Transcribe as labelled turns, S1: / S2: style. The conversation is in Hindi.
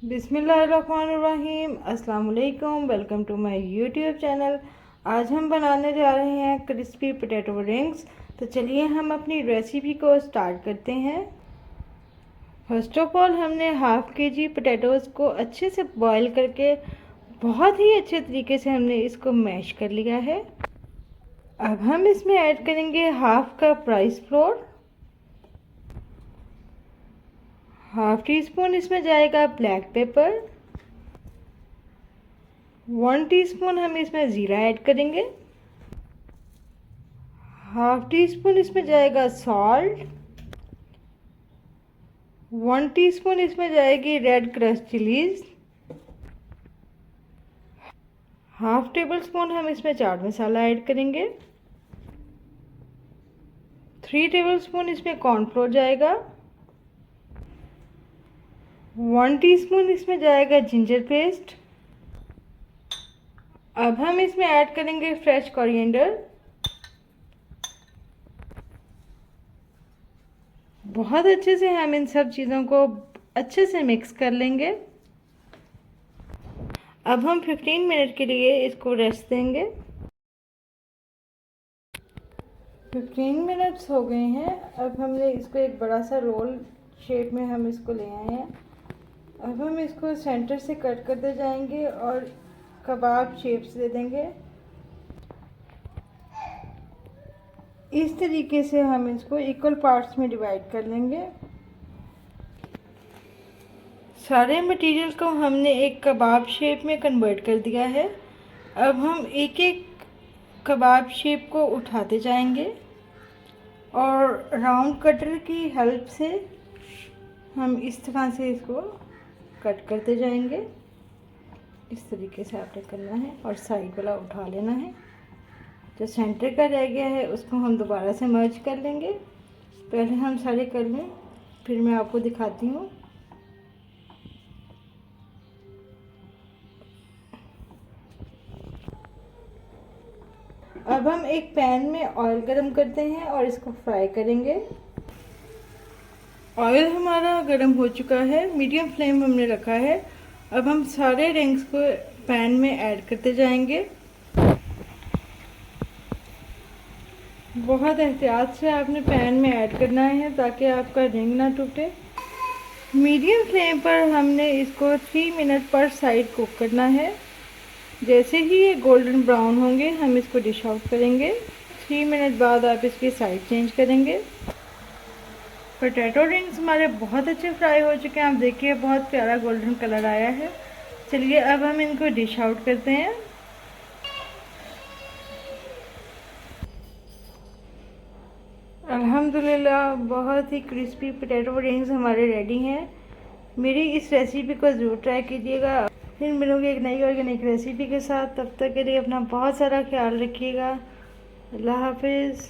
S1: बिस्मिल्लाहिर्रहमानिर्रहीम। अस्सलाम वालेकुम। Welcome to my YouTube channel. आज हम बनाने जा रहे हैं क्रिस्पी पोटैटो रिंग्स। तो चलिए हम अपनी रेसिपी को स्टार्ट करते हैं। फर्स्ट ऑफ ऑल हमने हाफ़ के जी पोटैटोज़ को अच्छे से बॉईल करके बहुत ही अच्छे तरीके से हमने इसको मैश कर लिया है। अब हम इसमें ऐड करेंगे half cup rice flour, half tea spoon इसमें जाएगा ब्लैक पेपर, 1 टीस्पून हम इसमें ज़ीरा ऐड करेंगे, हाफ़ टी स्पून इसमें जाएगा सॉल्ट, 1 टीस्पून इसमें जाएगी red crush chillies, half table spoon हम इसमें चाट मसाला ऐड करेंगे, 3 टेबल स्पून इसमें कॉर्नफ्लोर जाएगा, 1 टीस्पून इसमें जाएगा जिंजर पेस्ट। अब हम इसमें ऐड करेंगे फ्रेश कोरिएंडर। बहुत अच्छे से हम इन सब चीज़ों को अच्छे से मिक्स कर लेंगे। अब हम 15 मिनट के लिए इसको रेस्ट देंगे। 15 मिनट्स हो गए हैं। अब हमने इसको एक बड़ा सा रोल शेप में हम इसको ले आए हैं। अब हम इसको सेंटर से कट करते जाएंगे और कबाब शेप्स दे देंगे। इस तरीके से हम इसको इक्वल पार्ट्स में डिवाइड कर लेंगे। सारे मटेरियल को हमने एक कबाब शेप में कन्वर्ट कर दिया है। अब हम एक एक कबाब शेप को उठाते जाएंगे और राउंड कटर की हेल्प से हम इस तरह से इसको कट करते जाएंगे। इस तरीके से आपने करना है और साइड वाला उठा लेना है। जो सेंटर का रह गया है उसको हम दोबारा से मर्ज कर लेंगे। पहले हम सारे कर लें, फिर मैं आपको दिखाती हूँ। अब हम एक पैन में ऑयल गरम करते हैं और इसको फ्राई करेंगे। ऑयल हमारा गरम हो चुका है, मीडियम फ्लेम हमने रखा है। अब हम सारे रिंग्स को पैन में ऐड करते जाएंगे। बहुत एहतियात से आपने पैन में ऐड करना है ताकि आपका रिंग ना टूटे। मीडियम फ्लेम पर हमने इसको 3 मिनट पर साइड कुक करना है। जैसे ही ये गोल्डन ब्राउन होंगे हम इसको डिश आउट करेंगे। 3 मिनट बाद आप इसकी साइड चेंज करेंगे। पोटैटो रिंग्स हमारे बहुत अच्छे फ्राई हो चुके हैं। आप देखिए बहुत प्यारा गोल्डन कलर आया है। चलिए अब हम इनको डिश आउट करते हैं। अल्हम्दुलिल्लाह बहुत ही क्रिस्पी पोटैटो रिंग्स हमारे रेडी हैं। मेरी इस रेसिपी को ज़रूर ट्राई कीजिएगा। फिर मिलूंगी एक नई ऑर्गेनिक रेसिपी के साथ। तब तक के लिए अपना बहुत सारा ख्याल रखिएगा। अल्लाह हाफिज़।